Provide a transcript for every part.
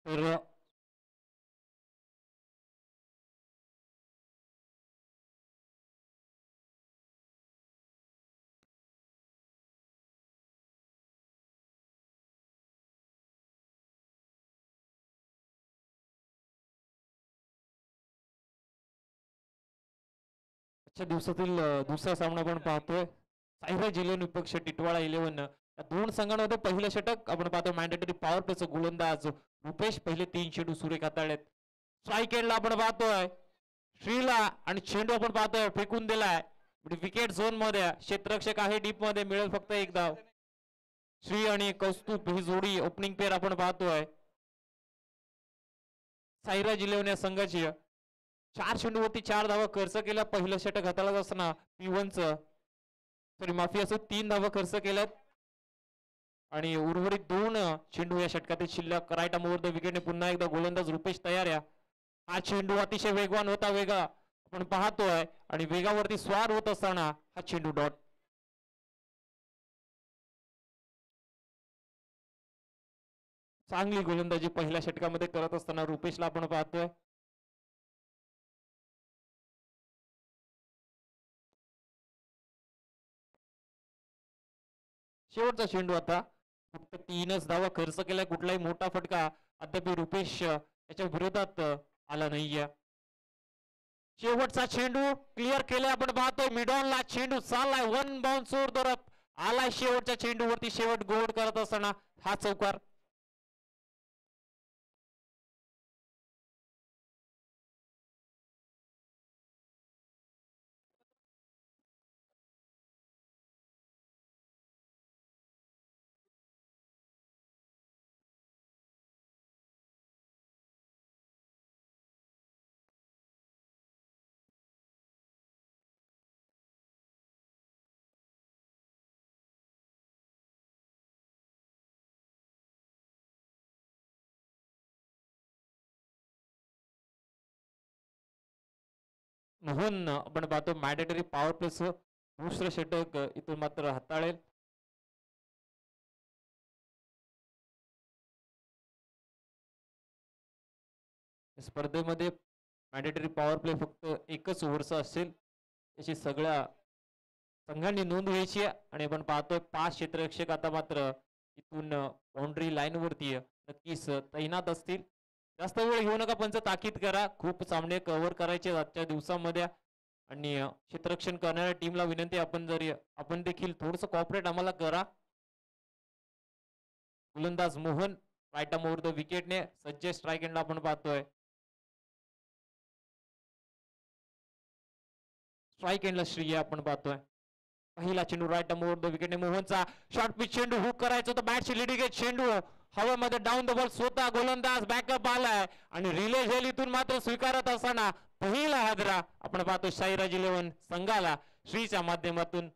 तर आजच्या दिवसातील दुसरा सामना आपण पाहतोय सायरा जिल्हा विपक्ष टिटवाळा 11. या दोन संघांमध्ये पहिलं षटक आपण पाहतो मॅन्डेटरी पॉवर प्लेचं गोलंदाज रुपेश पहिले 3 चेंडू सुरेख हाताळलेत. स्ट्राईक एंडला आपण पाहतोय श्रीला आणि चेंडू आपण पाहतोय फेकून दिलाय विकेट झोन मध्ये. क्षेत्ररक्षक आहे डीप मध्ये, मिळेल फक्त एक धाव. श्री आणि कौस्तुभ ही जोडी ओपनिंग पेअर आपण पाहतोय सायरा जिल्हा संघाची. 4 चेंडूवरती 4 धावा खर्च केल्या. पहिलं षटक हाताळत असताना P1 सॉरी माफी असो 3 धावा खर्च केल्यात आणि उर्वरित 2 चेंडू या षटकातील शिल्लक. राईट आर्म ओव्हर द विकेटने पुन्हा एकदा गोलंदाज रुपेश तयार आहे. हा चेंडू अतिशय वेगवान होता, वेगा आपण पाहतोय आणि वेगावरती स्वार होत असताना हा चेंडू डॉट. चांगली गोलंदाजी पहिल्या षटकामध्ये करत असताना रुपेशला आपण पाहतोय. शेवटचा चेंडू आता फक्त 3च धावा खर्च केलाय. कुठलाही मोठा फटका अद्याप रुपेश याच्या विरोधात आला नाहीये. शेवटचा चेंडू क्लिअर केलाय आपण पाहतोय मिडॉनला चेंडू चाललाय. 1 बाउन्स ओव्हर आलाय शेवटच्या चेंडूवरती. शेवट गोड करत असताना हा चौकार. मोहन आपण पाहतो मॅन्डेटरी पॉवर प्लेस दुसरं षटक इथून मात्र हाताळेल. स्पर्धेमध्ये मॅन्डेटरी पॉवर प्ले फक्त एकच ओव्हरचा असेल याची सगळ्या संघांनी नोंद घ्यायची आहे. आणि आपण पाहतोय 5 क्षेत्ररक्षक आता मात्र इथून बाउंड्री लाईन वरती नक्कीच तैनात असतील. जास्त वेळ घेऊ नका, पंच ताकीद करा. खूप सामने कव्हर करायचे आजच्या दिवसामध्ये आणि क्षेत्ररक्षण करणाऱ्या टीमला विनंती आपण देखील थोडस कॉपरेट आम्हाला करा. गोलंदाज Mohan right arm over the विकेटने सज्ज. स्ट्राईक एंडला आपण पाहतोय स्ट्राईक एंडला श्री आपण पाहतोय. पहिला चेंडू राईट आर्म ओव्हर द विकेटने मोहनचा शॉर्ट पिच चेंडू हुक करायचा होता. बॅटची लिडिंग चेंडू हवेमध्ये डाऊन द बॉल स्वतः गोलंदाज बॅकअप आलाय आणि रिले झेल इथून मात्र स्वीकारत असताना पहिला हादरा आपण पाहतो साईराज 11 संघाला श्रीच्या माध्यमातून.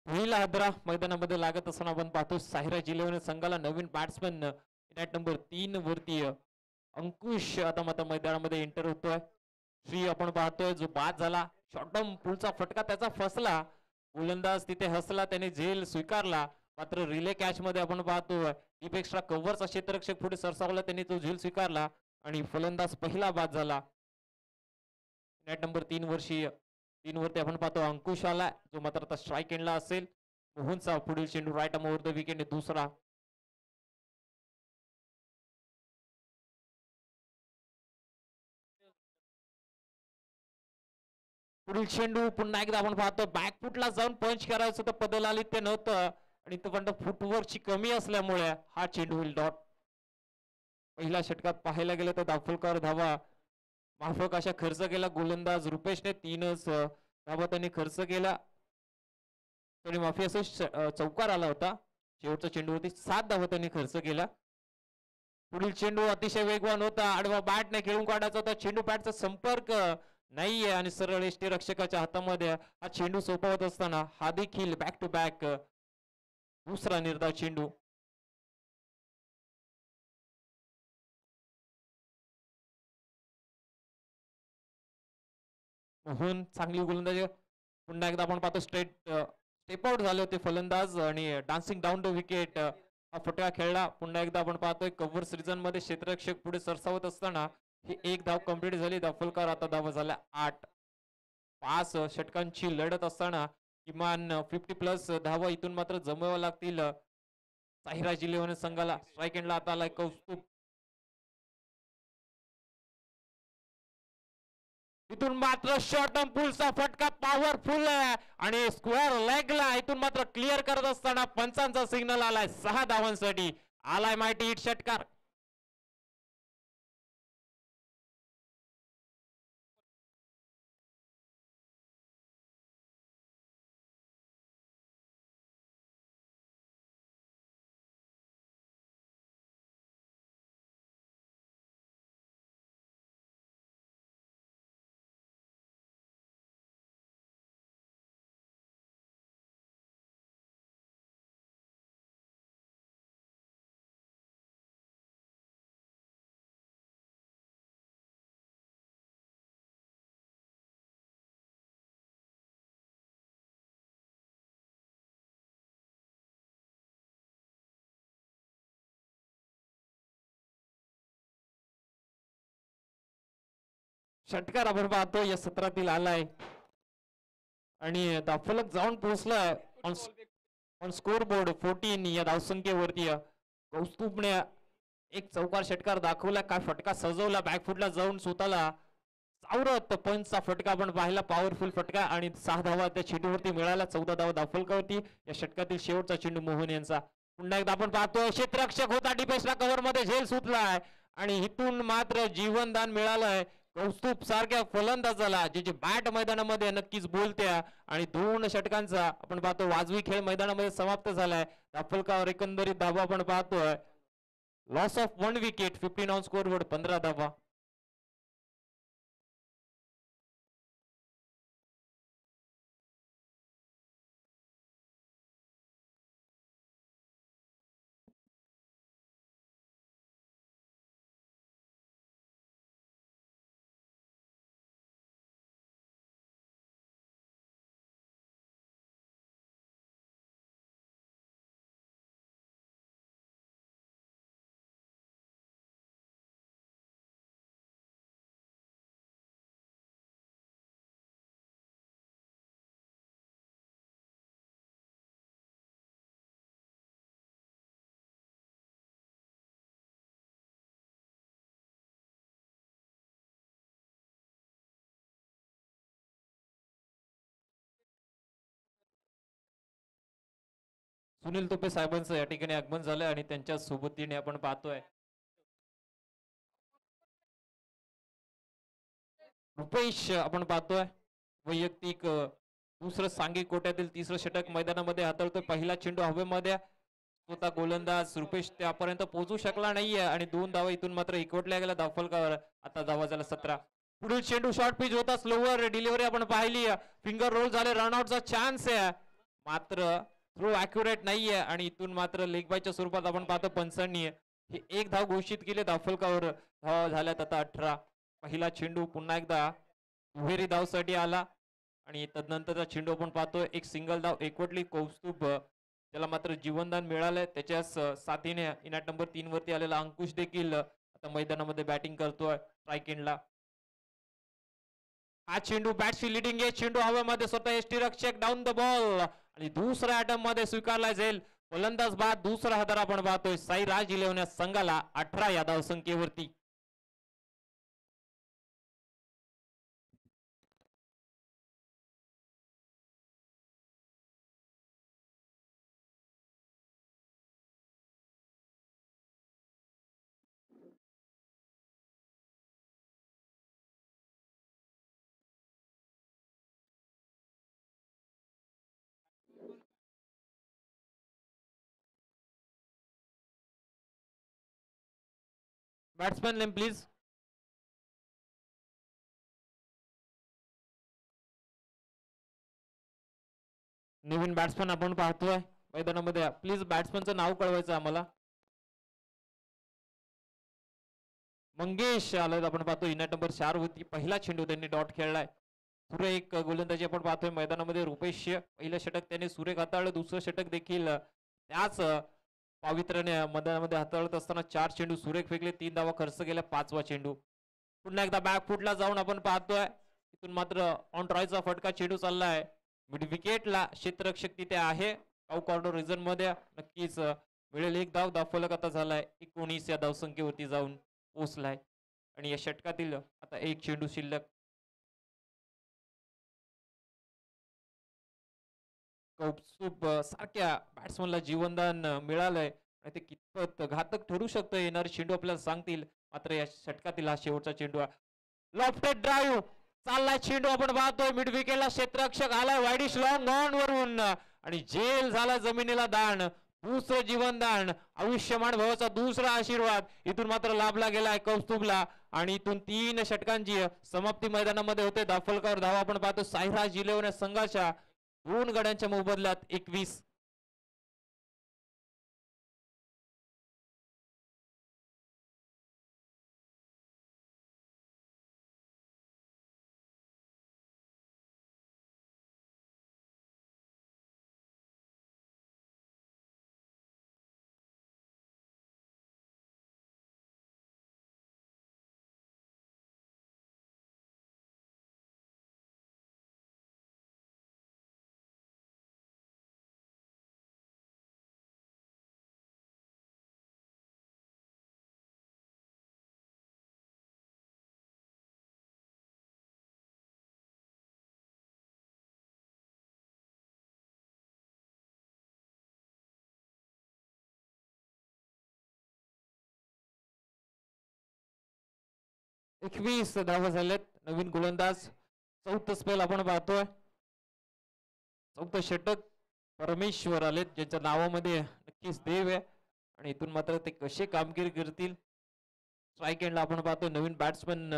पहिला हादरा मैदानामध्ये लागत असताना आपण पाहतो साईराज 11 संघाला नवीन बॅट्समॅन नॅट नंबर 3 वरती अंकुश आता मात्र मैदानामध्ये एंटर होतोय. श्री आपण पाहतोय जो बाद झाला. शॉर्ट टर्म पुलचा फटका त्याचा फसला. गोलंदाज तिथे हसला, त्याने झेल स्वीकारला. मात्र रिले कॅच मध्ये आपण पाहतो डीप एक्स्ट्रा कव्हरचा क्षेत्ररक्षक पुढे सरसावला, त्यांनी तो झेल स्वीकारला आणि फलंदाज पहिला बाद झाला. नॅट नंबर 3 वरती आपण पाहतो अंकुश आला, जो मात्र आता स्ट्राईक एंडला असेल. मोहनचा पुढील चेंडू राईट आर्म ओव्हर द विकेटने दुसरा. पुढील चेंडू पुन्हा एकदा आपण पाहतो बॅकफुटला जाऊन पंच करायचं होतं, पदलालित्य नव्हतं आणि तो पण फुटवर्कची कमी असल्यामुळे हा चेंडू होईल डॉट. पहिल्या षटकात पाहायला गेलं तर दाफुलकर धावा माफक अशा खर्च केला. गोलंदाज रुपेशने 3च धावा त्यांनी खर्च केला. तरी माफी असं चौकार आला होता. शेवटच्या चेंडूवरती 7 धावा त्यांनी खर्च केला. पुढील चेंडू अतिशय वेगवान होता, आडवा बॅट नाही खेळून काढायचा होता, चेंडू बॅटचा संपर्क नाहीये आणि सरळ एष्टी रक्षकाच्या हातामध्ये हा चेंडू सोपवत असताना हा देखील बॅक टू बॅक दुसरा निर्धाव चेंडू. मोहन चांगली गोलंदाजी. पुन्हा एकदा आपण पाहतो स्टेप आउट झाले होते फलंदाज आणि डान्सिंग डाऊन द विकेट हा फटका खेळला. पुन्हा एकदा आपण पाहतोय कव्हर सीझन मध्ये क्षेत्ररक्षक पुढे सरसावत असताना ही एक धाव कंप्लीट झाली. दाफलकर आता धावा झाल्या 8. 5 षटकांची लढत असताना किमान 50+ धावा इथून मात्र जमवाव्या लागतील साहिराज इलेव्हन संघाला. स्ट्राईक एंडला आता आलाय कौस्तुभ. इथून मात्र शॉर्ट पुलचा फटका पॉवरफुल आहे आणि स्क्वेअर लेगला इथून मात्र क्लिअर करत असताना पंचांचा सिग्नल आलाय 6 धावांसाठी. आलाय माहिती हिट षटकार. षटकार आपण पाहतो या सत्रातील आलाय आणि दाफलक जाऊन पोहोचलाय ऑन स्कोर बोर्ड 14 या धावसंख्येवरती. कौस्तुभने एक चौकार षटकार दाखवला. काय फटका सजवला बॅकफुटला जाऊन स्वतःला सावरत. पंचचा फटका आपण पाहिला पॉवरफुल फटका आणि 6 धावा त्या चेंडूवरती मिळाला. 14 धावा दाफलकावरती. या षटकातील शेवटचा चेंडू मोहन यांचा. पुन्हा एकदा आपण पाहतोय क्षेत्ररक्षक होता डिपेशला कव्हर मध्ये झेल सुटलाय आणि इथून मात्र जीवनदान मिळालंय कौस्तुभ सारख्या फलंदाजाला ज्याची बॅट मैदानामध्ये नक्कीच बोलत्या आणि 2 षटकांचा आपण पाहतो वाजवी खेळ मैदानामध्ये समाप्त झालाय. दाफलकावर एकंदरीत धावा आपण पाहतोय loss of 1 wicket 15 on score board 15 धावा. सुनील तुपे साहेबांचं या ठिकाणी आगमन झालंय आणि त्यांच्या सोबतीने आपण पाहतोय रुपेश आपण पाहतोय वैयक्तिक दुसरं सांघिक कोट्यातील 3रं षटक मैदानामध्ये हाताळतोय. पहिला चेंडू हवेमध्ये स्वतः गोलंदाज रुपेश त्यापर्यंत पोहोचू शकला नाहीये आणि 2 धावा इथून मात्र एकवटल्या गेल्या दाफलकावर. आता धावा झाला 17. पुढील चेंडू शॉर्ट पिच होता स्लोवर डिलिव्हरी आपण पाहिली. फिंगर रोल झाले रनआउटचा चान्स आहे मात्र थ्रो अॅक्युरेट नाहीये आणि इथून मात्र लेग बायच्या स्वरूपात आपण पाहतो पंचांनी हे एक धाव घोषित केले दाफलकावर. धावा झाल्यात आता 18. पहिला चेंडू पुन्हा एकदा दुहेरी धावसाठी आला आणि तदनंतरचा चेंडू आपण पाहतोय एक सिंगल धाव एकवटली. कौस्तुभ त्याला मात्र जीवनदान मिळालंय. त्याच्याच साथीने इनाट नंबर 3 वरती आलेला अंकुश देखील आता मैदानामध्ये बॅटिंग करतोय स्ट्राईक एंडला. हा चेंडू बॅटची लिडिंग आहे. चेंडू हवेमध्ये स्वतः एष्टी रक्षक डाऊन द बॉल आणि दुसऱ्या अटेम्प्ट मध्ये स्वीकारला जाईल फलंदाज बाद. दुसरा हादर आपण पाहतोय साईराज इलेव्हन संघाला 18 या धावसंख्येवरती. Batsman name please. नवीन बॅट्समॅन आपण पाहतोय मैदानामध्ये. प्लीज बॅट्समॅनचं नाव कळवायचं आम्हाला. मंगेश आलं आपण पाहतो युनाइट नंबर 4 वरती. पहिला चेंडू त्यांनी डॉट खेळलाय. सुरेख गोलंदाजी आपण पाहतोय मैदानामध्ये. रुपेश पहिलं षटक त्याने सुरेख हाताळलं. दुसरं षटक देखील त्याच पावित्र्याने मैदानामध्ये हाताळत असताना 4 चेंडू सुरेख फेकले. 3 धावा खर्च केल्या. 5वा चेंडू पुन्हा एकदा बॅक फुटला जाऊन आपण पाहतोय. इथून मात्र ऑन ट्रायचा फटका चेंडू चाललाय मिड विकेटला. क्षेत्ररक्षक तिथे आहे काउ कॉर्नर रिझन मध्ये. नक्कीच मिळेल एक धाव. धावफलक आता झालाय 19 या धावसंख्येवरती जाऊन पोहोचलाय. आणि या षटकातील आता एक चेंडू शिल्लक. कौस्तुभ सारख्या बॅट्समनला जीवनदान मिळालंय. ते कितपत घातक ठरू शकतं येणारे चेंडू आपल्याला सांगतील. मात्र या षटकातील हा शेवटचा चेंडू. लॉफ्टेड ड्राईव्ह चाललाय चेंडू आपण पाहतोय मिड विकेटला. क्षेत्ररक्षक आलाय वाईडिश लॉंग ऑन वरून आणि जेल झाला जमिनीला दान. दुसरं जीवनदान आयुष्यमान भवाचा दुसरा आशीर्वाद इथून मात्र लाभला गेलाय कौस्तुभला. आणि इथून 3 षटकांची समाप्ती मैदानामध्ये होते. धावफलकावर धावा आपण पाहतो साईराज इलेव्हन संघाच्या 2 गड्यांच्या मोबदल्यात 21. धावा झालेत. नवीन गोलंदाज. 4थं स्पेल आपण पाहतोय. 4थं षटक परमेश्वर आलेत ज्यांच्या नावामध्ये नक्कीच देव आहे. आणि इथून मात्र ते कसे कामगिरी करतील. स्ट्राईक एंडला आपण पाहतो नवीन बॅट्समन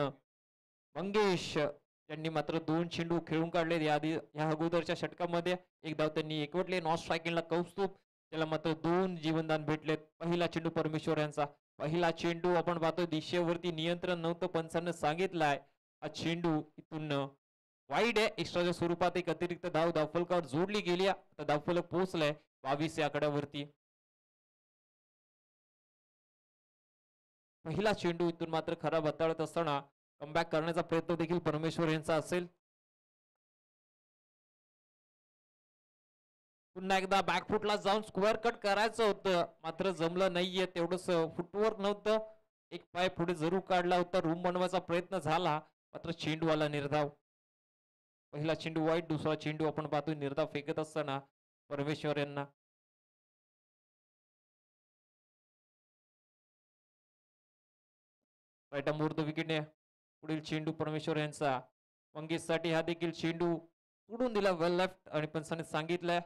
मंगेश त्यांनी मात्र 2 चेंडू खेळून काढले. या अगोदरच्या षटकामध्ये एक धाव त्यांनी एकवटले. नॉन स्ट्राईक एंडला कौस्तुभ त्याला मात्र 2 जीवनदान भेटलेत. पहिला चेंडू परमेश्वर यांचा. पहिला चेंडू आपण पाहतो दिशेवरती नियंत्रण नव्हतं पंचांनी सांगितलंय. हा चेंडू इथून वाईड आहे. एक्स्ट्राच्या स्वरूपात एक अतिरिक्त धाव धावफलकावर जोडली गेली. आता धावफलक पोहोचलाय 22 या आकड्यावरती. पहिला चेंडू इथून मात्र खराब हाताळत असताना कमबॅक करण्याचा प्रयत्न देखील परमेश्वर यांचा असेल. पुन्हा एकदा बॅकफुटला जाऊन स्क्वेअर कट करायचं होतं मात्र जमलं नाहीये. तेवढंच फुटवर्क नव्हतं. एक पाय पुढे जरूर काढला होता. रूम बनवायचा प्रयत्न झाला मात्र चेंडूवाला निर्धाव. पहिला चेंडू वाईट. दुसरा चेंडू आपण पाहतोय निर्धाव फेकत असताना परमेश्वर यांना. राईट मुहूर्त विकेटने पुढील चेंडू परमेश्वर यांचा. मंगेशसाठी हा देखील चेंडू सोडून दिला वेल लेफ्ट. आणि पंचाने सांगितलंय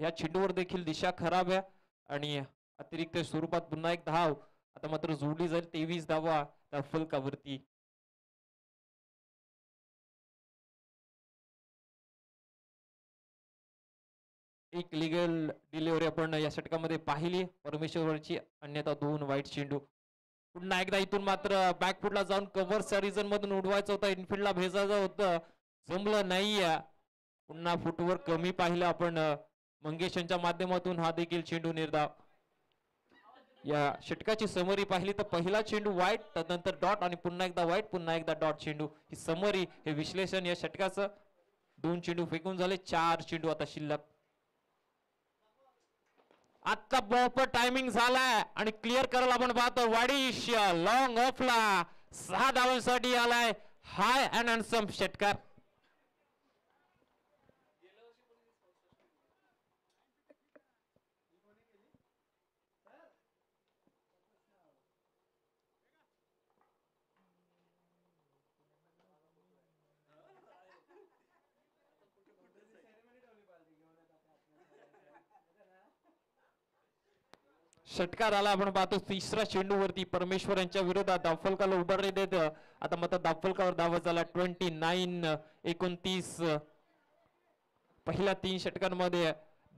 या चेंडूवर देखील दिशा खराब आहे. आणि अतिरिक्त स्वरूपात पुन्हा एक धाव आता मात्र जोडली जाईल. 23 धावा त्या फलकावरती. एक लिगल डिलिव्हरी आपण या षटकामध्ये पाहिली परमेश्वरची. अन्यथा 2 वाईट चेंडू. पुन्हा एकदा इथून मात्र बॅकफुटला जाऊन कव्हरच्या रिजन मधून उडवायचं होतं. इनफिल्डला भेजायचं होतं. जमलं नाहीये. पुन्हा फुटवर कमी पाहिलं आपण मंगेश यांच्या माध्यमातून. हा देखील चेंडू निर्धाव. या षटकाची समरी पाहिली तर पहिला चेंडू वाईट त्यानंतर डॉट आणि पुन्हा एकदा वाईट पुन्हा एकदा डॉट चेंडू. ही समरी हे विश्लेषण या षटकाचं. 2 चेंडू फेकून झाले. 4 चेंडू आता शिल्लक. आता प्रॉपर टायमिंग झालाय आणि क्लिअर करायला आपण पाहतो वाडीश लॉंग ऑफला 6 धावांसाठी आलाय हाय अँड हँडसम षटकार. षटकार आला आपण पाहतो तिसरा चेंडू वरती परमेश्वर यांच्या विरोधात दाफलकाला उभारले देत आता मात्र दाफलकावर धावा झाला 29-29. पहिल्या 3 षटकांमध्ये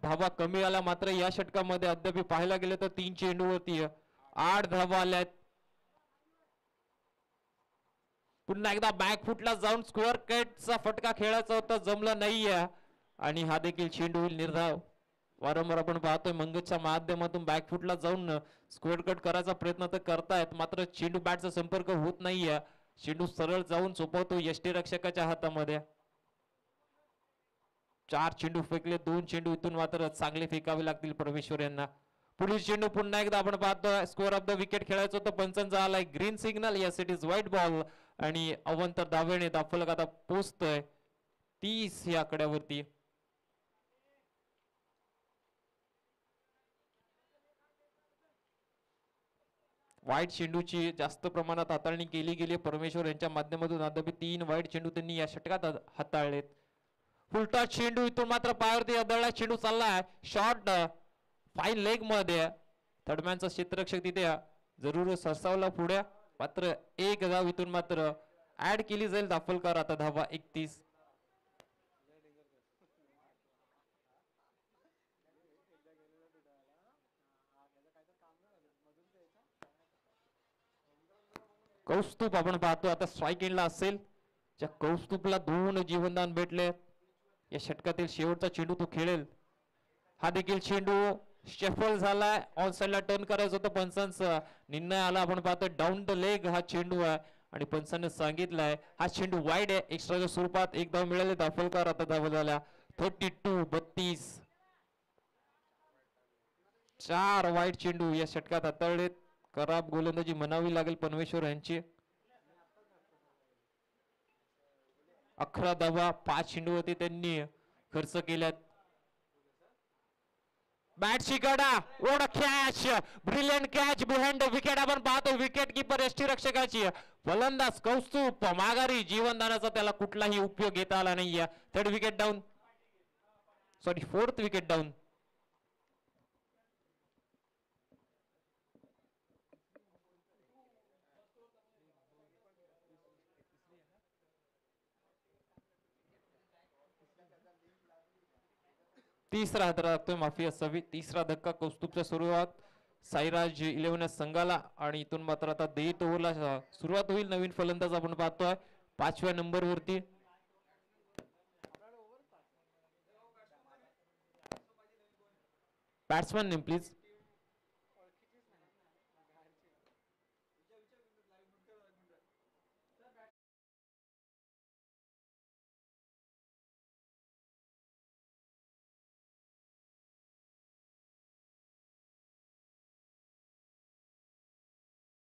धावा कमी आला मात्र या षटकामध्ये अद्याप पाहायला गेलं तर 3 चेंडू वरती 8 धावा आल्यात. पुन्हा एकदा बॅक फुटला जाऊन स्क्वेअर कटचा फटका खेळायचा होता जमला नाहीये आणि हा देखील चेंडू होईल निर्धाव. वारंवार आपण पाहतोय मंगेशच्या माध्यमातून बॅकफुटला जाऊन स्क्वेअर कट करायचा प्रयत्न तर करतायत मात्र चेंडू बॅटचा संपर्क होत नाहीये. चेंडू सरळ जाऊन सोपवतो यष्टीरक्षकाच्या हातामध्ये. 4 चेंडू फेकले 2 चेंडू इथून मात्र चांगले फेकावे लागतील परमेश्वर यांना. पुढील चेंडू पुन्हा एकदा आपण पाहतोय स्कोअर ऑफ द विकेट खेळायचं होतं पंचांचा आलाय green signal. Yes it is white ball आणि अवंतर दावेने दाफलक आता पोचतोय 30 या आकड्यावरती. वाईट चेंडूची जास्त प्रमाणात हाताळणी केली गेली परमेश्वर यांच्या माध्यमातून. अद्याप 3 वाईट चेंडू त्यांनी या षटकात हाताळलेत. फुलटा चेंडू इथून मात्र पायावरती आदळला चेंडू चाललाय शॉर्ट फाईन लेग मध्ये. थर्डमॅनचा क्षेत्ररक्षक तिथे जरूर सरसावला पुढे मात्र एक धाव इथून मात्र ऍड केली जाईल दाफलकर. आता धावा 31. कौस्तुभ आपण पाहतो आता स्ट्राईक एंडला असेल. ज्या कौस्तुभला 2 जीवनदान भेटले या षटकातील शेवटचा चेंडू तो खेळेल. हा देखील चेंडू शेफल झालाय ऑन साइडला टर्न करायचं होतं पंचांचा निर्णय आला. आपण पाहतो डाऊन द लेग हा चेंडू आहे आणि पंचांनी सांगितलंय हा चेंडू वाईड आहे. एक्स्ट्राच्या स्वरूपात एक धाव मिळाले दाफलकर. आता धावा झाल्या 32-32. 4 वाईट चेंडू या षटकात हाताळलेत. खराब गोलंदाजी म्हणावी लागेल परमेश्वर यांची. 11 धावा 5 चेंडूवरती त्यांनी खर्च केल्यात. बॅटची गडा ओढ catch brilliant catch behind the wicket. आपण पाहतो विकेट किपर यष्टीरक्षकाची. फलंदाज कौस्तुभ माघारी जीवनदानाचा त्याला कुठलाही उपयोग घेता आला नाहीये. 3rd wicket down sorry 4th wicket down. तिसरा धक्का लागतोय माफी असावी. तिसरा धक्का कौस्तुभच्या सुरुवात साईराज 11 संघाला आणि इथून मात्र आता देत ओव्हरला सुरुवात होईल. नवीन फलंदाज आपण पाहतोय 5व्या नंबर वरती. Batsman name please.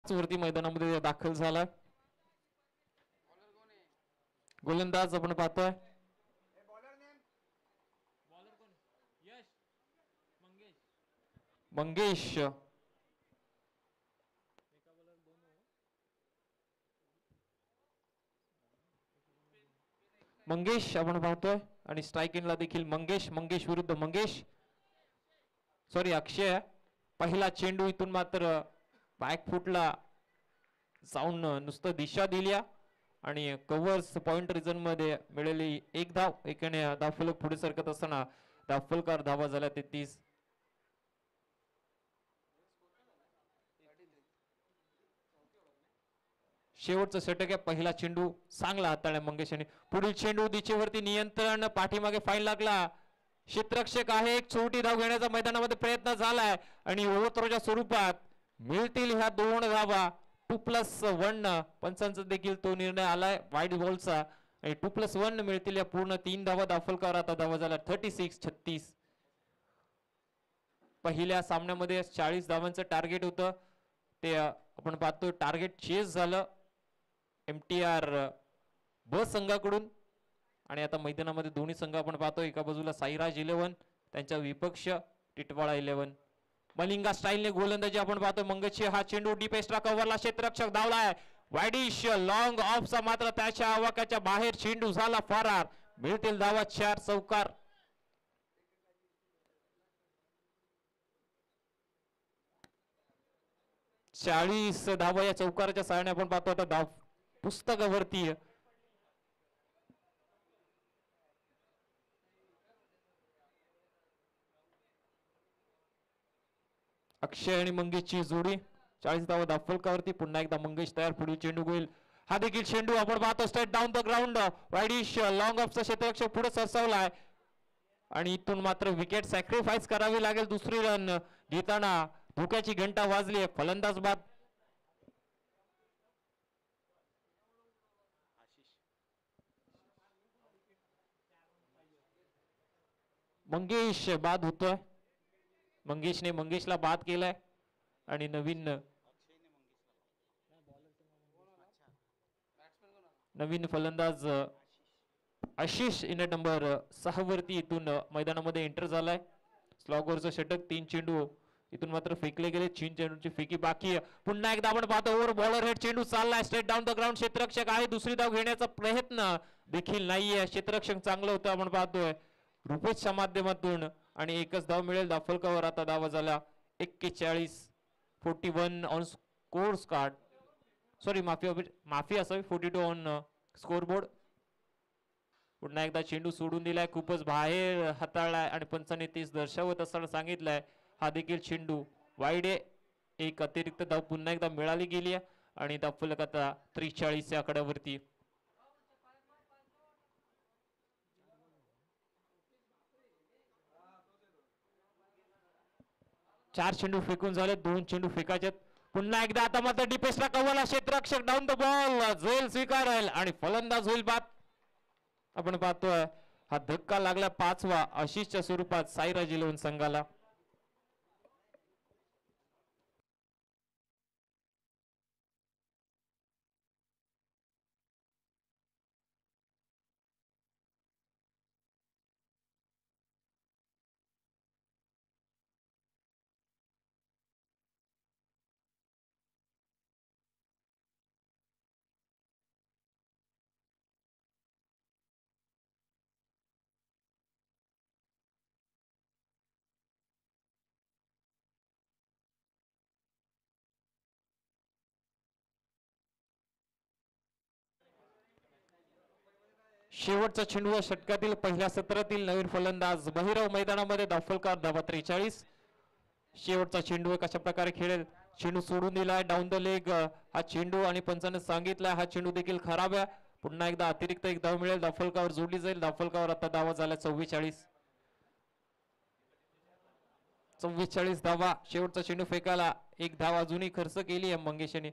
वरती मैदानामध्ये दाखल झाला. गोलंदाज आपण पाहतोय मंगेश. मंगेश आपण पाहतोय आणि स्ट्राईक एंडला देखील मंगेश. मंगेश विरुद्ध मंगेश सॉरी अक्षय. पहिला चेंडू इथून मात्र बॅक फुटला जाऊन नुसतं दिशा दिल्या आणि कव्हर्स पॉइंट रिझन मध्ये मिळालेली एक धाव. एकाने धावफलक पुढे सरकत असताना धावफलकार धावा झाल्या 33. शेवटचं षटक आहे. पहिला चेंडू चांगला हाताळला मंगेश यांनी. पुढील चेंडू दिशेवरती नियंत्रण पाठीमागे फाईन लागला. क्षेत्ररक्षक आहे एक छोटी धाव घेण्याचा मैदानामध्ये प्रयत्न झालाय आणि ओव्हरथ्रोच्या स्वरूपात मिळतील ह्या 2 धावा. 2+1 पंचांचा देखील तो निर्णय आलाय वाईड बॉलचा आणि 2+1 मिळतील या पूर्ण 3 धावा दाफलकर. आता धावा झाला 36-36. पहिल्या सामन्यामध्ये 40 धावांचं टार्गेट होतं ते आपण पाहतो टार्गेट चेस झालं MTR ब संघाकडून. आणि आता मैदानामध्ये दोन्ही संघ आपण पाहतो एका बाजूला साईराज 11 त्यांच्या विपक्ष टिटवाळा 11. मलिंगा स्टाईलने गोलंदाजी आपण पाहतो मंगेशची. हा चेंडू डीप एक्स्ट्रा कव्हरला क्षेत्ररक्षक धावलाय वाईडिश लॉंग ऑफचा मात्र त्याच्या आवाक्याच्या बाहेर चेंडू झाला फरार. मिळतील धावा 4 चौकार. 40 धावा या चौकाराच्या सहाय्याने आपण पाहतो आता धाव पुस्तकावरती अक्षय आणि मंगेशची जोडी 40 धावा धावफलकावरती पुन्हा एकदा मंगेश तयार पुढील चेंडू होईल हा देखील चेंडू आपण पाहतो straight down the ground wideish long ऑफचा क्षेत्ररक्षक पुढे सरसावलाय आणि इथून मात्र विकेट सॅक्रिफाईस करावी लागेल दुसरी रन घेताना धोक्याची घंटा वाजली फलंदाज बाद मंगेश बाद होतोय मंगेशला बाद केलाय आणि नवीन फलंदाज आशिष इन नंबर 6 वरती इथून मैदानामध्ये एंटर झालाय स्लॉगवरचं षटक 3 चेंडू इथून मात्र फेकले गेले 3 चेंडूची फेकी बाकी पुन्हा एकदा आपण पाहतो ओव्हर बॉलर हेड चेंडू चाललाय स्ट्रेट डाऊन द ग्राउंड क्षेत्ररक्षक आहे दुसरी धाव घेण्याचा प्रयत्न देखील नाहीये क्षेत्ररक्षक चांगलं होतं आपण पाहतोय रुपेशच्या माध्यमातून आणि एकच धाव मिळेल धावफलकावर आता धावा झाला 41 ऑन स्कोर कार्ड सॉरी माफी असावी 42 ऑन स्कोरबोर्ड पुन्हा एकदा चेंडू सोडून दिलाय खूपच बाहेर हाताळलाय आणि पंचाने तेच दर्शवत असताना सांगितलंय हा देखील चेंडू वाईड आहे एक अतिरिक्त धाव पुन्हा एकदा मिळाली गेली आहे आणि धावफलक आता 43 या आकड्यावरती 4 चेंडू फेकून झाले 2 चेंडू फेकायचे पुन्हा एकदा आता मात्र डिपेसला कव्वाला क्षेत्ररक्षक डाऊन द बॉल झेल स्वीकारेल आणि फलंदाज होईल बाद आपण पाहतोय हा धक्का लागला 5वा आशिषच्या स्वरूपात साईराज 11 संघाला शेवटचा चेंडू षटकातील पहिल्या सत्रातील नवीन फलंदाज बहिरव मैदानामध्ये धावफलकार धावा 43 शेवटचा चेंडू कशा प्रकारे खेळेल चेंडू सोडून दिलाय डाऊन द लेग हा चेंडू आणि पंचाने सांगितलाय हा चेंडू देखील खराब आहे पुन्हा एकदा अतिरिक्त एक धाव मिळेल धावफलकावर जोडली जाईल धावफलकावर आता धावा झाल्या 44 धावा शेवटचा चेंडू फेकायला एक धाव अजूनही खर्च केली आहे मंगेशने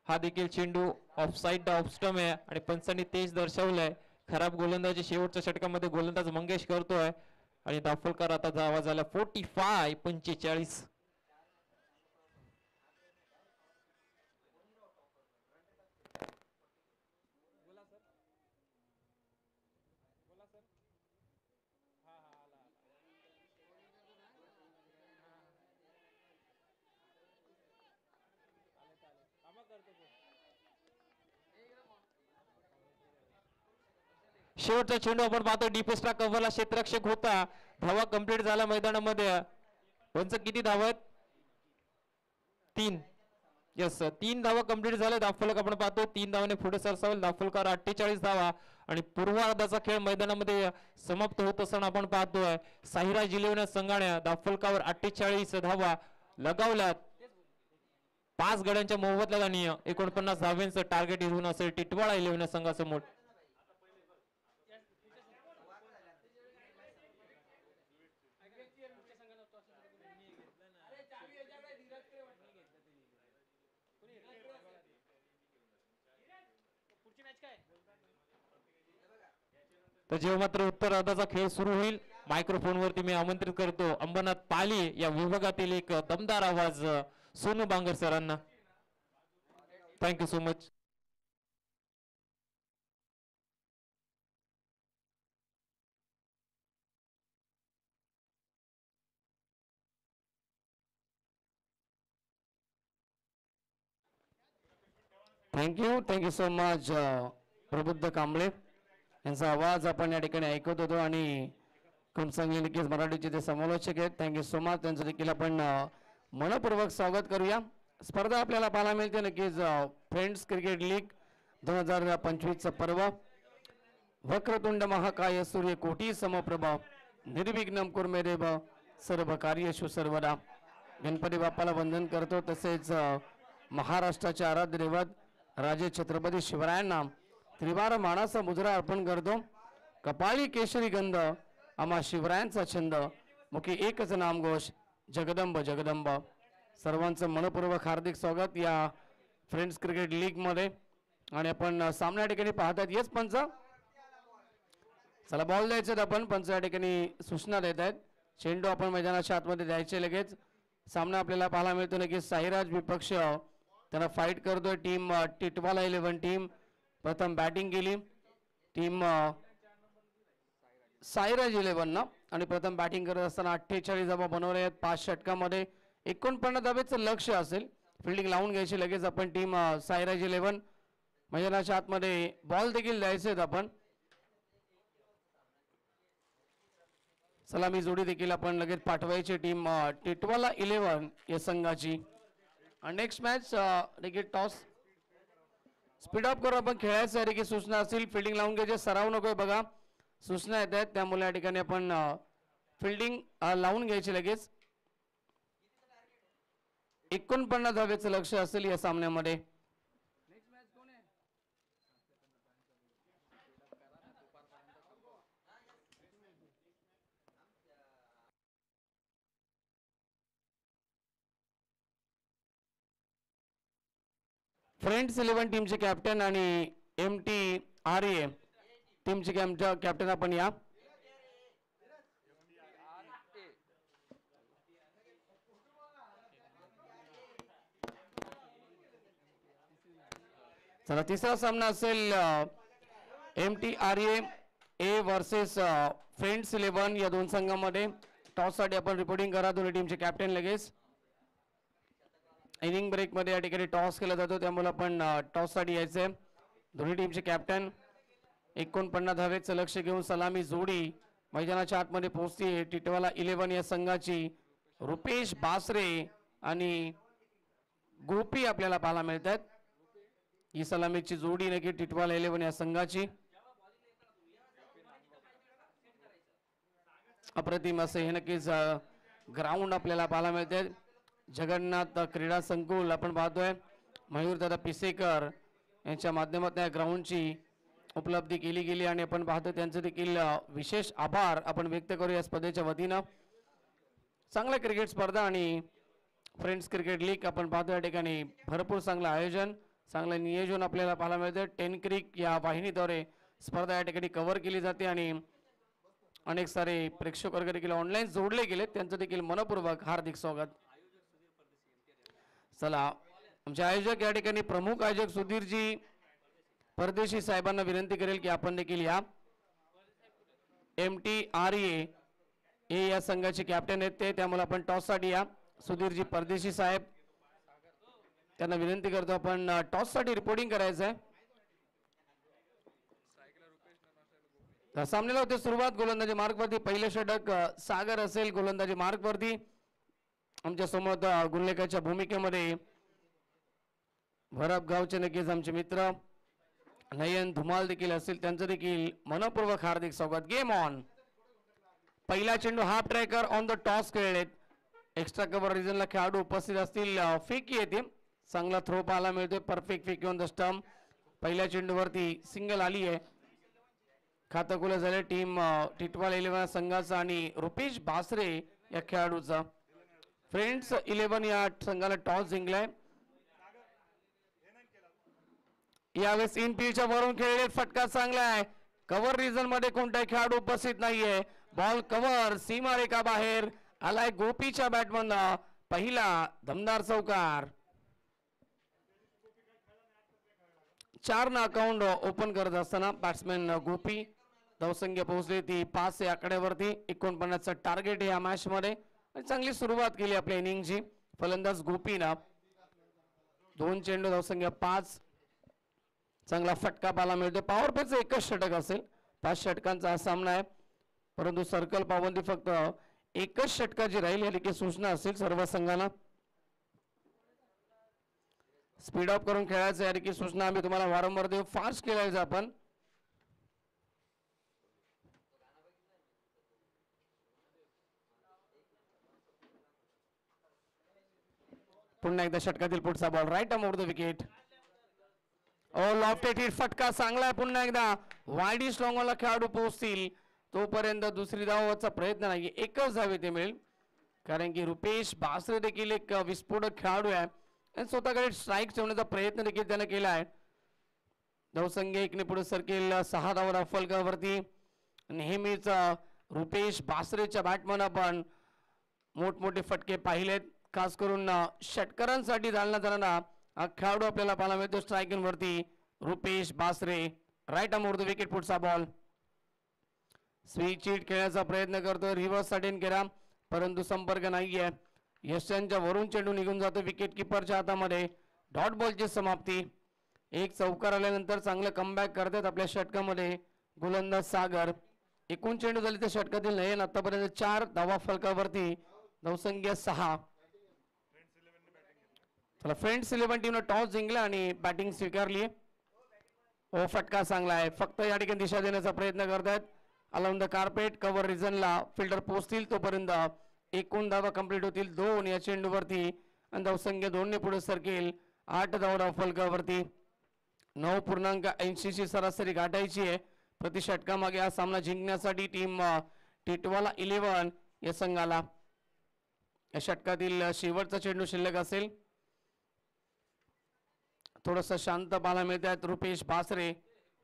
हा देखील चेंडू ऑफसाइड ऑफ स्टंप आहे आणि पंचांनी तेज दर्शवलंय खराब गोलंदाजी शेवटच्या षटकामध्ये गोलंदाज मंगेश करतोय आणि धावफलकार आता धावा झाला 45 शेवटचा चेंडू आपण पाहतो डीपेस्टला कव्हरला क्षेत्ररक्षक होता धावा कंप्लीट झाला मैदानामध्ये पंच किती धावा आहेत 3 यस 3 धावा कंप्लीट झाल्या धावफलक आपण पाहतो 3 धावाने पुढे सरसावेल धावफलकार 48 धावा आणि पूर्वार्धाचा खेळ मैदानामध्ये समाप्त होत असताना आपण पाहतोय साहिराज 11 संघाने धावफलकावर 48 धावा लगावल्यात 5 गड्यांच्या मोबदल्याने 49 धावांचं टार्गेट इरून असेल टिटवाळा 11 संघासमोर तर जेव्हा मात्र उत्तरार्धाचा खेळ सुरू होईल मायक्रोफोन वरती मी आमंत्रित करतो अंबरनाथ पाली या विभागातील एक दमदार आवाज सोनू बांगर सरांना thank you so much thank you so much प्रबुद्ध कांबळे यांचा आवाज आपण या ठिकाणी ऐकत होतो आणि कुमसंगली निकेश मराठीचे ते समालोचक आहेत थँक्यू सो मच त्यांचं देखील आपण मनपूर्वक स्वागत करूया स्पर्धा आपल्याला पाहायला मिळते नक्कीच फ्रेंड्स क्रिकेट लीग 2025चं पर्व. वक्रतुंड महाकाय सूर्य कोटी समप्रभ निर्विघ्नं कुर्मे देव सर्व कार्येषु सर्वदा. गणपती बाप्पाला वंदन करतो. तसेच महाराष्ट्राचे आराध्य दैवत राजे छत्रपती शिवरायांना त्रिवार मानाचा मुजरा अर्पण करतो. कपाळी केशरी गंध आम्हा शिवरायांचा छंद मुखी एकच नामघोष जगदंब जगदंब. सर्वांचं मनपूर्वक हार्दिक स्वागत या फ्रेंड्स क्रिकेट लीग मध्ये. आणि आपण सामन्या ठिकाणी पाहतात. येस पंच, चला बॉल द्यायचे आपण. पंच या ठिकाणी सूचना देत आहेत. चेंडू आपण मैदानाच्या आतमध्ये द्यायचे लगेच. सामना आपल्याला पाहायला मिळतो नक्कीच साईराज विपक्ष त्यांना फाईट करतोय. टीम टिटवाला 11 टीम प्रथम बॅटिंग केली. टीम साईराज 11 ना आणि प्रथम बॅटिंग करत असताना 48 धावा बनवले आहेत 5 षटकामध्ये. 49 धावेचं लक्ष असेल. फिल्डिंग लावून घ्यायची लगेच आपण. टीम साईराज 11 मैदानाच्या आतमध्ये बॉल देखील द्यायचे आहेत आपण. सलामी जोडी देखील आपण लगेच पाठवायची टीम टिटवाला 11 या संघाची. नेक्स्ट मॅच देखील टॉस स्पीड अप करून आपण खेळायचं आहे की सूचना असतील. फिल्डिंग लावून घ्यायचे, सराव नकोय बघा. सूचना येत आहेत त्यामुळे या ठिकाणी आपण फिल्डिंग लावून घ्यायची लगेच. 49 धावेचं लक्ष असेल या सामन्यामध्ये. फ्रेंड्स 11 टीमचे कॅप्टन आणि MTRA टीमचे कॅप्टन आपण या. चला तिसरा सामना असेल MTRA A वर्सेस फ्रेंड्स 11 या दोन संघामध्ये. टॉस साठी आपण रिपोर्टिंग करा दोन्ही टीमचे कॅप्टन लगेच. इनिंग ब्रेक मध्ये या ठिकाणी टॉस केला जातो त्यामुळे आपण टॉस साठी यायचंय. दोन्ही टीमचे कॅप्टन 49 धावेचं लक्ष घेऊन सलामी जोडी मैदानाच्या आतमध्ये पोहोचते. टिटवाला 11 या संघाची रुपेश बासरे आणि गोपी आपल्याला पाहायला मिळतात. ही सलामीची जोडी नक्की टिटवाला 11 या संघाची. अप्रतिम असं हे नक्कीच ग्राउंड आपल्याला पाहायला मिळते. जगन्नाथ क्रीडा संकुल आपण पाहतोय. मयूर दादा पिसेकर यांच्या माध्यमातून या ग्राउंडची उपलब्धी केली गेली आणि आपण पाहतो त्यांचे देखील विशेष आभार आपण व्यक्त करू या स्पर्धेच्या वतीनं. चांगला क्रिकेट स्पर्धा आणि फ्रेंड्स क्रिकेट लीग आपण पाहतो या ठिकाणी भरपूर चांगलं आयोजन चांगलं नियोजन आपल्याला पाहायला मिळतं. 10 क्रिक या वाहिनीद्वारे स्पर्धा या ठिकाणी कव्हर केली जाते आणि अनेक सारे प्रेक्षक वर्ग देखील ऑनलाईन जोडले गेले त्यांचं देखील मनपूर्वक हार्दिक स्वागत. चला आमचे आयोजक या ठिकाणी प्रमुख आयोजक सुधीरजी परदेशी साहेबांना विनंती करेल की आपण देखील या. MTRA A या संघाचे कॅप्टन आहेत ते त्यामुळे आपण टॉस साठी या. सुधीरजी परदेशी साहेब त्यांना विनंती करतो आपण टॉस साठी रिपोर्टिंग करायचं आहे. सामन्याला होते सुरुवात. गोलंदाजी मार्क वरती पहिले षटक सागर असेल गोलंदाजी मार्क वरती. आमच्या समोर गुणलेखाच्या भूमिकेमध्ये भरप गावचे नक्कीच आमचे मित्र नयन धुमाल देखील असेल त्यांचं देखील मनपूर्वक हार्दिक स्वागत. Game on. पहिला चेंडू half tracker on the toss खेळलेत. एक्स्ट्रा कव्हर रिजनला खेळाडू उपस्थित असतील. फेकी येते. चांगला थ्रो पाहायला मिळतोय. परफेक्ट फेकी ऑन द स्टंप. पहिल्या चेंडूवरती सिंगल आली आहे. खातं खुलं झालं टीम टिटवाला 11 संघाचा आणि रुपेश बासरे या खेळाडूचा. फ्रेंड्स 11 या संघाला टॉस जिंकलाय. यावेळेस इनफिल्डच्या वरून खेळले. फटका चांगला आहे. कव्हर रिजन मध्ये कोणताही खेळाडू उपस्थित नाहीये. बॉल कव्हर सीमारेखा बाहेर आलाय. गोपीच्या बॅटमन पहिला दमदार चौकार. 4 ना अकाउंट ओपन करत असताना बॅट्समॅन गोपी धावसंख्या पोहोचली ती 5 या आकड्यावरती. 49चं टार्गेट या मॅच मध्ये. चांगली सुरुवात केली आपल्या इनिंगची फलंदाज गोपीना. 2 चेंडू धावसंख्या 5. चांगला फटका पाहायला मिळतो. पॉवर प्लेचं एकच षटक असेल. 5 षटकांचा हा सामना आहे परंतु सर्कल पाबंदी फक्त एकच षटकाची राहील या सूचना असेल सर्व संघांना. स्पीड ऑफ करून खेळायचं यार की सूचना आम्ही तुम्हाला वारंवार देऊ. फास्ट खेळायचं आपण. पुन्हा एकदा षटकातील पुढचा ball right arm over the wicket. Oh lofted hit फटका चांगला आहे. पुन्हा एकदा वाईड स्ट्रॉंगला खेळाडू पोहोचतील तोपर्यंत दुसरी धावाचा प्रयत्न नाही. एकच धावे ते मिळेल कारण की रुपेश बासरे देखील एक विस्फोटक खेळाडू आहे आणि स्वतःकडे स्ट्राईक ठेवण्याचा प्रयत्न देखील त्याने केला आहे. धावसंख्या एकने पुढे सरकेल 6 धावा फलकावरती. नेहमीच रुपेश बासरेच्या बॅटमन आपण मोठमोठे फटके पाहिलेत. खास करून षटकारांसाठी चालना जाणारा हा खेळाडू आपल्याला पाहायला मिळतो स्ट्रायकिंग वरती. Rupesh Basre right arm over the wicket. पुढचा बॉल स्वीच चीट खेळण्याचा प्रयत्न करतोय. रिव्हर्स अटेंड केला परंतु संपर्क नाहीये. यशांच्या वरून चेंडू निघून जातो विकेट किपरच्या हातामध्ये. डॉट बॉलची समाप्ती. एक चौकार आल्यानंतर चांगलं कमबॅक करतात आपल्या षटकामध्ये गोलंदाज सागर. एकूण चेंडू झाले त्या षटकातील नयन आतापर्यंत 4 धावा फलकावरती. धावसंख्या 6. चला फ्रेंड्स 11 टीमने टॉस जिंकला आणि बॅटिंग स्वीकारली. ओ फटका चांगला आहे. फक्त या ठिकाणी दिशा देण्याचा प्रयत्न करतात. अलाउंड द कार्पेट कव्हर रिजनला फिल्डर पोहोचतील तोपर्यंत एकूण धावा कंप्लीट होतील 2 या चेंडूवरती आणि धावसंख्या 2 ने पुढे सरकेल 8 धावा फलकावरती. 9.80 ची सरासरी गाठायची आहे प्रति षटकामागे. हा सामना जिंकण्यासाठी टीम टिटवाला 11 या संघाला. या षटकातील शेवटचा चेंडू शिल्लक असेल. थोडस शांत पाहायला मिळतात रुपेश बासरे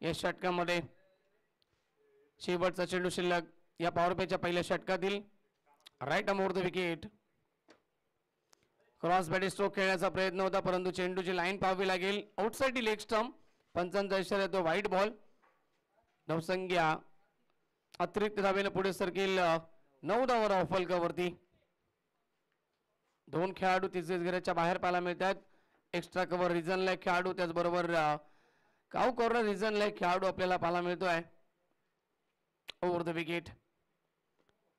या षटकामध्ये. शेवटचा चेंडू शिल्लक या पॉवर प्लेच्या पहिल्या षटकातील. Right arm over the wicket. Cross bat stroke खेळण्याचा प्रयत्न होता परंतु चेंडूची लाईन पाहावी लागेल. Outside leg stump. पंचांचा इशारा येतो व्हाईट बॉल. धावसंख्या अतिरिक्त धावेने पुढे सरकेल 9 धावा फलकावरती. 2 खेळाडू तिसऱ्या घराच्या बाहेर पाहायला मिळतात. एक्स्ट्रा कव्हर रिजनला खेळाडू त्याचबरोबर काउ कॉर्नर रिजनला खेळाडू आपल्याला पाहायला मिळतोय. Over the wicket.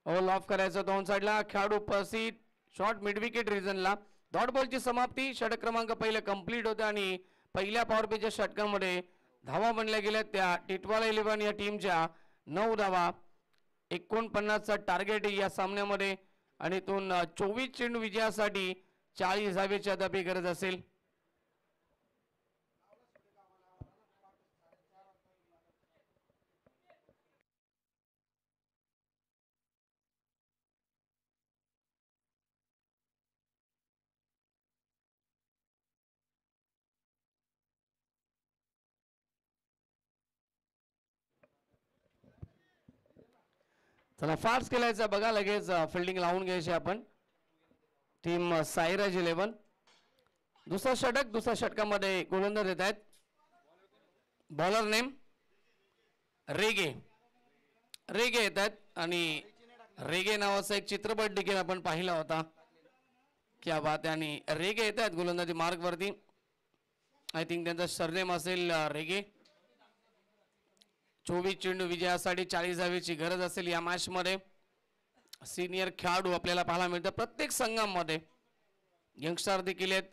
ऑल ऑफ करायचं 2 साइडला खेळाडू उपस्थित. शॉर्ट मिड विकेट रिजनला. डॉट बॉलची समाप्ती. षटक क्रमांक पहिले कंप्लीट होते आणि पहिल्या पॉवर प्लेच्या षटकामध्ये धावा बनल्या गेल्या त्या टिटवाला 11 या टीमच्या 9 धावा. 49चा टार्गेट या सामन्यामध्ये आणि इथून 24 चेंडू विजयासाठी 40 धावेच्या दाबी गरज असेल. चला फास्ट केलायचा बघा. लगेच फिल्डिंग लावून घ्यायची आपण. टीम सायराज 11. दुसरा षटकामध्ये गोलंदाज येत आहेत. बॉलर नेम रेगे येत आहेत आणि रेगे नावाचा एक चित्रपट देखील आपण पाहिला होता. क्या बात आहे. आणि रेगे येत आहेत गोलंदाजी मार्ग वरती. आय थिंक त्यांचा सरनेम असेल रेगे. 24 चेंडू विजयासाठी 40 धावेची गरज असेल या मॅच मध्ये. सिनियर खेळाडू आपल्याला पाहायला मिळतात प्रत्येक संघामध्ये. यंगस्टर देखील आहेत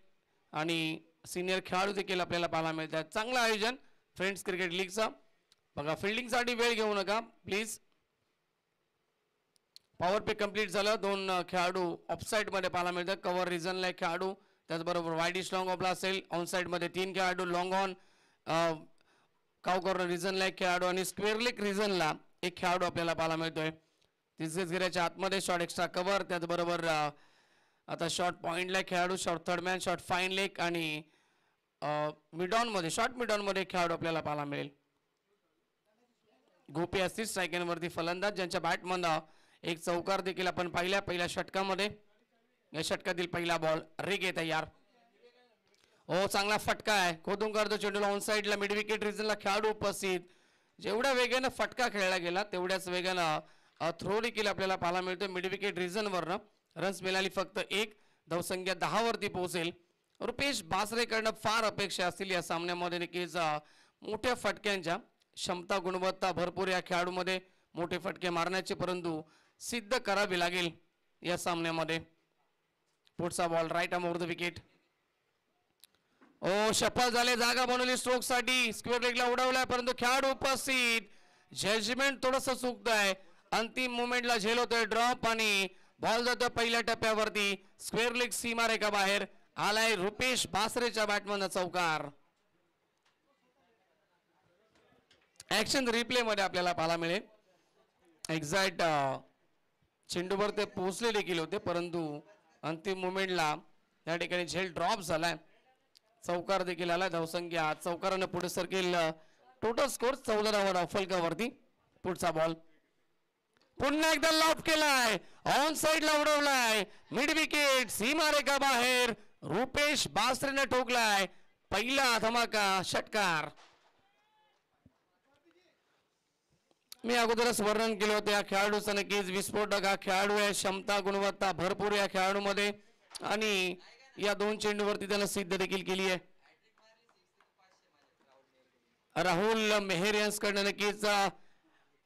आणि सिनियर खेळाडू देखील आपल्याला पाहायला मिळतात. चांगलं आयोजन फ्रेंड्स क्रिकेट लीगचा. बघा फिल्डिंगसाठी वेळ घेऊ नका प्लीज. पॉवर पे कंप्लीट झालं. 2 खेळाडू ऑफसाइड मध्ये पाहायला मिळतात. कव्हर रिजनला एक खेळाडू त्याचबरोबर वाईडिश लॉंग ऑफला असेल. ऑन साइड मध्ये 3 खेळाडू. लॉंग ऑन काउ कॉर्नर रिजनला एक खेळाडू आणि स्क्वेअर लेग रिजनला एक खेळाडू आपल्याला पाहायला मिळतोय. तिसऱ्याच घेऱ्याच्या आतमध्ये शॉर्ट एक्स्ट्रा कव्हर त्याचबरोबर आता शॉर्ट पॉइंटला खेळाडू. Short third man. Short fine leg आणि मिडॉन मध्ये शॉर्ट मिडॉन मध्ये खेळाडू आपल्याला पाहायला मिळेल. गोपी असतील स्ट्रायकरवरती फलंदाज ज्यांच्या बॅटमन एक चौकार देखील आपण पाहिल्या पहिल्या षटकामध्ये. या षटकातील पहिला बॉल रेगे तयार. हो चांगला फटका आहे. खोदून करतो चेंडूला ऑन साइडला मिड विकेट रिजनला खेळाडू उपस्थित. जेवढ्या वेगानं फटका खेळला गेला तेवढ्याच वेगानं थ्रो देखील आपल्याला पाहायला मिळतो मिड विकेट रिजनवरनं. रन्स मिळाली फक्त 1. धावसंख्या 10 वरती पोहोचेल. रुपेश बासरेकडनं फार अपेक्षा असतील या सामन्यामध्ये. नक्कीच मोठ्या फटक्यांच्या क्षमता गुणवत्ता भरपूर या खेळाडूमध्ये मोठे फटके मारण्याचे परंतु सिद्ध करावे लागेल या सामन्यामध्ये. पुढचा ball right arm over the wicket. Oh shuffle झाले, जागा बनवली स्ट्रोक साठी, स्क्वेअर लेगला उडवलाय परंतु खेळाडू उपस्थित, जजमेंट थोडस चुकतंय, अंतिम मोमेंटला झेल होतोय ड्रॉप आणि बॉल जातोय पहिल्या टप्प्यावरती, स्क्वेअर लेग सीमा रेखा बाहेर आलाय, रुपेश बासरेच्या बॅटमन चौकार. ऍक्शन रिप्ले मध्ये आपल्याला पाहायला मिळेल, एक्झॅक्ट चेंडूवर ते पोहोचले देखील होते परंतु अंतिम मोमेंटला या ठिकाणी झेल ड्रॉप झालाय, चौकार देखील आला. धावसंख्या चौकाराने पुढे सरकेल, टोटल स्कोर 14 धावा फलकावरती. पुढचा बॉल पुन्हा एकदा लॉफ केलाय, ऑन साइडला उडवलाय, मिड विकेट सीमा रेखा बाहेर, रुपेश बासरेने ठोकलाय, पहिला धमाका षटकार. मी अगोदरच वर्णन केलं होतं या खेळाडूचा नक्कीच विस्फोटक हा खेळाडू आहे, क्षमता गुणवत्ता भरपूर या खेळाडूमध्ये आणि या दोन चेंडूवरती त्यानं सिद्ध देखील केली आहे. राहुल मेहर यांच्याकडनं नक्कीच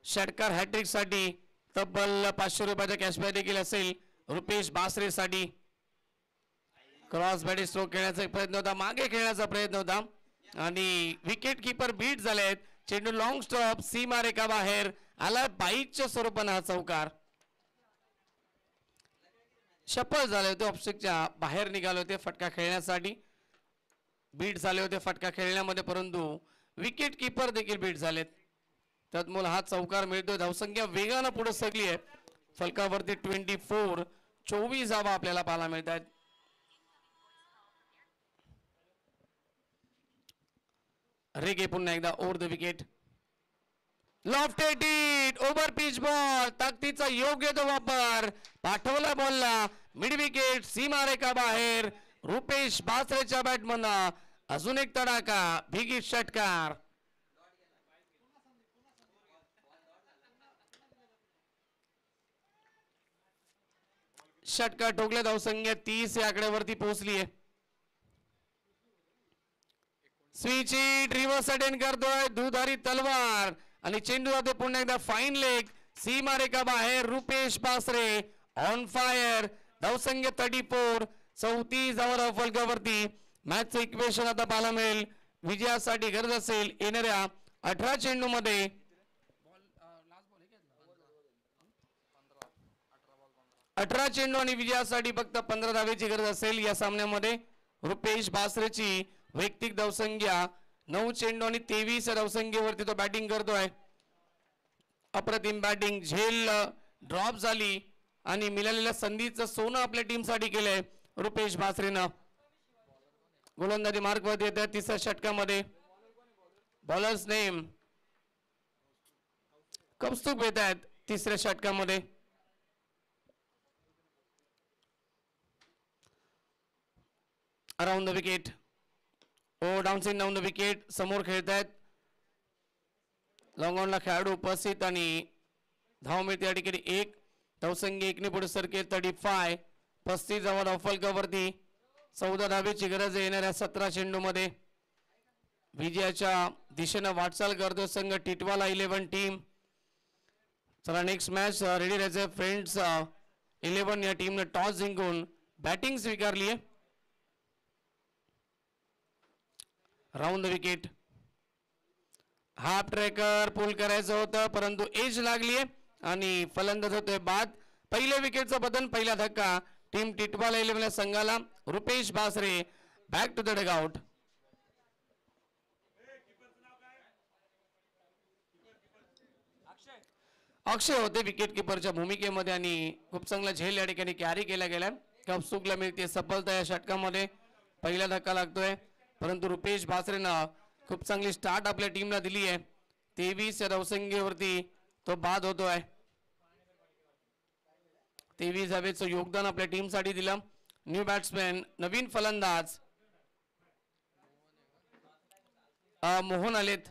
षटकार हॅट्रिक साठी तब्बल 500 रुपयाचा कॅशबॅक देखील असेल. रुपेश बासरे साठी क्रॉस बॅटी स्ट्रोक खेळण्याचा प्रयत्न होता, मागे खेळण्याचा प्रयत्न होता आणि विकेट किपर बीट झालेत. चेंडू लॉंग स्टॉप सीमा रेखा बाहेर आला, बाईकच्या स्वरूपाने हा चौकार. शफल झाले होते, ऑफस्टिकच्या बाहेर निघाले होते फटका खेळण्यासाठी, बीट झाले होते फटका खेळण्यामध्ये परंतु विकेट किपर देखील बीट झालेत, त्यामुळे हा चौकार मिळतोय. धावसंख्या वेगानं पुढे सरकली आहे, फलकावरती 24 धावा आपल्याला पाहायला मिळत आहेत. रेगे पुन्हा एकदा over the wicket, lofted it, over pitch ball, ताकदीचा योग्य तो वापर, पाठवला बॉलला, मिड विकेट सीमा रेखा बाहेर, रुपेश बासरेच्या बॅटमन अजून एक तडाखा, भिगी षटकार. षटकार ठोकले, धावसंख्या 30 या आकड्यावरती पोहोचली आहे. स्विच इट, रिव्हर्स अटेंड करतोय दुधारी तलवार आणि चेंडू जाते पुन्हा एकदा फाईन लेग सीमा रेखा बाहेर, रुपेश बासरे ऑन फायर. धावसंख्या 34, 34 धावा फलकावरती. मॅचचं इक्वेशन आता पाहायला मिळेल, विजयासाठी गरज असेल येणाऱ्या 18 चेंडू मध्ये 18 चेंडू आणि विजयासाठी फक्त 15 धावेची गरज असेल. या सामन्यामध्ये रुपेश बासरेची वैयक्तिक धावसंख्या 9 चेंडू आणि 23 धावसंख्येवरती तो बॅटिंग करतोय. अप्रतिम बॅटिंग, झेल ड्रॉप झाली आणि मिळालेल्या संधीचं सोनं आपल्या टीमसाठी केलंय रुपेश बासरेनं. गोलंदाजी मार्क वरती येतात तिसऱ्या षटकामध्ये. बॉलर्स नेम कौस्तुभ येत आहेत तिसऱ्या षटकामध्ये. अराउंड द विकेट, ओ डाऊन डाऊन द विकेट, समोर खेळतायत लॉंग ऑनला खेळाडू उपस्थित आणि धाव मिळते या ठिकाणी 1. धावसंख्या 1 ने पुढे सरकेल 35, 35 धावा धावफलकावरती. 14 धावेची गरज आहे येणाऱ्या 17 चेंडू मध्ये. विजयाच्या दिशेनं वाटचाल करतो संघ टिटवाला 11 टीम. चला नेक्स्ट मॅच रेडी राहायचं फ्रेंड्स. 11 या टीमने टॉस जिंकून बॅटिंग स्वीकारली आहे. Round the wicket, half tracker pull करायचं होतं परंतु एज लागली आहे आणि फलंदाज होतोय बाद. पहिल्या विकेटचा बदल, पहिला धक्का टीम टिटवाला 11 संघाला. Rupesh Basre back to the dugout. Akshay होते विकेट किपरच्या भूमिकेमध्ये आणि खूप चांगला झेल या ठिकाणी कॅरी केला गेला. कपसुकला मिळते सफलता या षटकामध्ये. पहिला धक्का लागतोय परंतु रुपेश बासरेनं खूप चांगली स्टार्ट आपल्या टीमला दिली आहे. 23 या धावसंख्येवरती तो बाद होतोय. 23 धावेचं योगदान आपल्या टीमसाठी दिलं. न्यू बॅट्समॅन, नवीन फलंदाज मोहन आलेत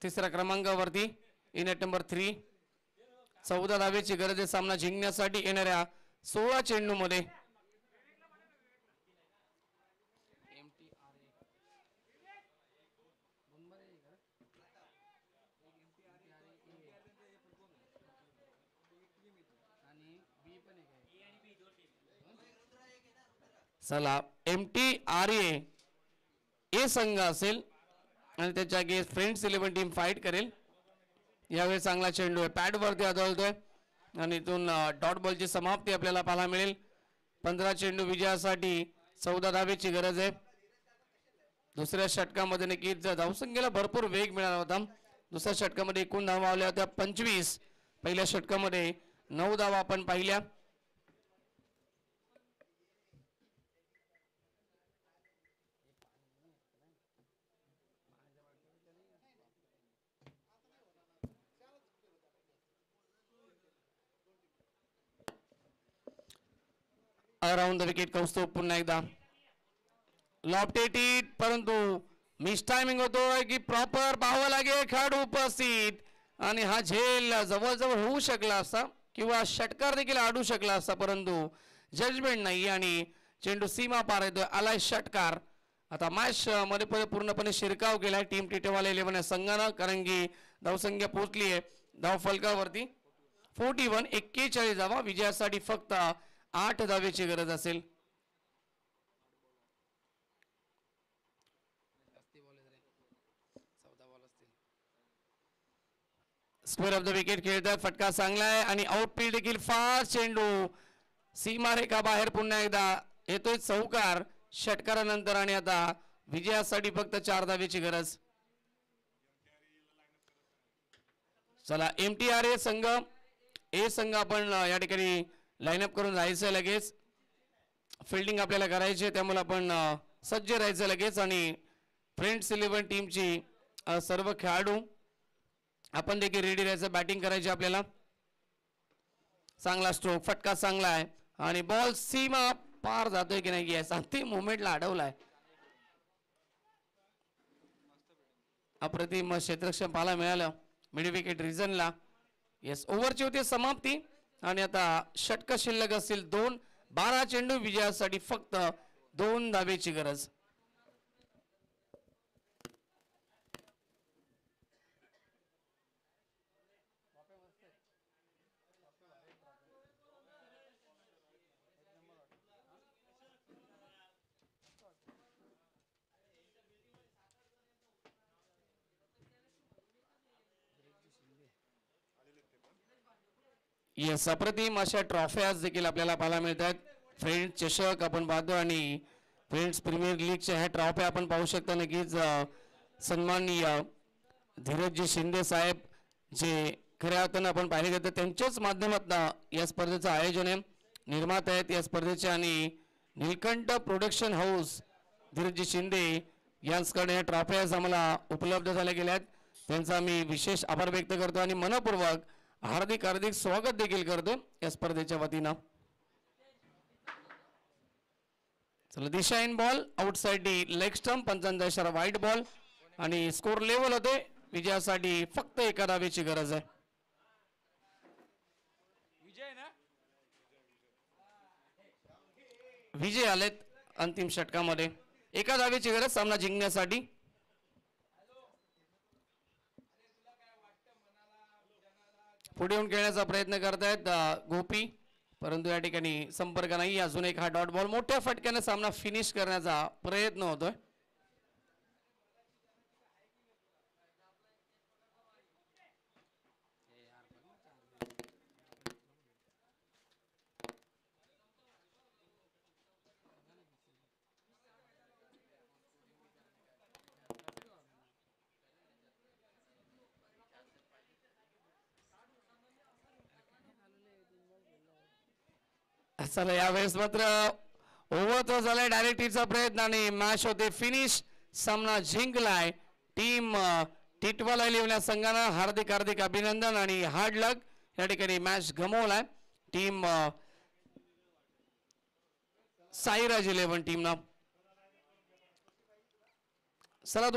तिसऱ्या क्रमांकावरती इन ॲट नंबर 3. 14 धावेची गरज आहे सामना जिंकण्यासाठी येणाऱ्या 16 चेंडू मध्ये. चला MTRA ए संघ असेल आणि त्याच्या अगेन्स्ट फ्रेंड्स 11 टीम फाईट करेल. यावेळी चांगला चेंडू आहे, पॅड वरती आदळतोय आणि इथून डॉट बॉलची समाप्ती आपल्याला पाहायला मिळेल. 15 चेंडू विजयासाठी 14 धावेची गरज आहे. दुसऱ्या षटकामध्ये नक्कीच धावसंख्येला भरपूर वेग मिळाला होता. दुसऱ्या षटकामध्ये एकूण धावा आल्या होत्या 25. पहिल्या षटकामध्ये 9 धावा आपण पाहिल्या. अराउंड द विकेट कौस्तुभ पुन्हा एकदा लॉफ्टेड हिट, परंतु मिस टायमिंग होतोय की प्रॉपर पाहावं लागेल. खेळाडू उपस्थित आणि हा झेल जवळजवळ होऊ शकला असता किंवा षटकार देखील आडू शकला असता, परंतु जजमेंट नाही आणि चेंडू सीमा पार येतोय. आलाय षटकार. आता मॅच मध्ये पूर्णपणे शिरकाव केलाय टीम टिटेवाला 11 संघानं, कारण की धावसंख्या पोहोचली आहे धाव फलकावरती 41. 41 धावा विजयासाठी फक्त 8 धावेची गरज असेल. स्क्वेअर ऑफ द विकेट खेळतात, फटका चांगला आहे आणि आउटफील्ड देखील फास्ट चेंडू सीमारेखा बाहेर. पुन्हा एकदा येतोय चौकार षटकारानंतर आणि आता विजयासाठी फक्त 4 धावेची गरज. चला MTRA संघ ए संघ आपण या ठिकाणी लाईनअप करून राहायचं लगेच. फिल्डिंग आपल्याला करायची, त्यामुळे आपण सज्ज राहायचं लगेच. आणि फ्रेंड्स 11 टीमची सर्व खेळाडू आपण देखील रेडी राहायचं. बॅटिंग करायची आपल्याला. चांगला स्ट्रोक, फटका चांगला आहे आणि बॉल सीमा पार जातोय की नाही याचा ते मोमेंटला अडवलाय. अप्रतिम क्षेत्ररक्षण पाहायला मिळालं मिड विकेट रिजनला. येस, ओव्हरची होती समाप्ती आणि आता षटक शिल्लक असतील 2. 12 चेंडू विजयासाठी फक्त 2 धावेची गरज. येस, अप्रतिम अशा ट्रॉफ्याज देखील आपल्याला पाहायला मिळतात. फ्रेंड्स चषक आपण पाहतो आणि फ्रेंड्स प्रीमियर लीगच्या ह्या ट्रॉफ्या आपण पाहू शकता. नक्कीच सन्माननीय धीरजजी शिंदे साहेब जे खऱ्या अर्थानं आपण पाहिले गेलं तर त्यांच्याच माध्यमातून या स्पर्धेचं आयोजन आहे. निर्माते आहेत या स्पर्धेचे आणि नीलकंठ प्रोडक्शन हाऊस धीरजजी शिंदे यांच्याकडे या ट्रॉफ्याज आम्हाला उपलब्ध झाल्या गेल्यात. त्यांचा मी विशेष आभार व्यक्त करतो आणि मनपूर्वक हार्दिक हार्दिक स्वागत देखील करतो या स्पर्धेच्या वतीनं. चला दिशा in ball outside the leg stump, पंचांचा इशारा वाईट बॉल आणि स्कोर लेवल होते. विजयासाठी फक्त 1 धावेची गरज आहे. विजय आलेत अंतिम षटकामध्ये. 1 धावेची गरज सामना जिंकण्यासाठी. पुढे येऊन खेळण्याचा प्रयत्न करतायत गोपी, परंतु या ठिकाणी संपर्क नाही. अजून एक हा डॉट बॉल मोठ्या फटक्याने सामना फिनिश करण्याचा प्रयत्न होतोय. चला यावेळेस मात्र ओव्हर तो झालाय डायरेक्ट हिटचा प्रयत्न आणि मॅच होते फिनिश. सामना जिंकलाय टीम टिटवाला 11 संघानं. हार्दिक हार्दिक अभिनंदन आणि हार्ड लक. या ठिकाणी मॅच गमावलाय टीम साईराज 11 टीमनं. चला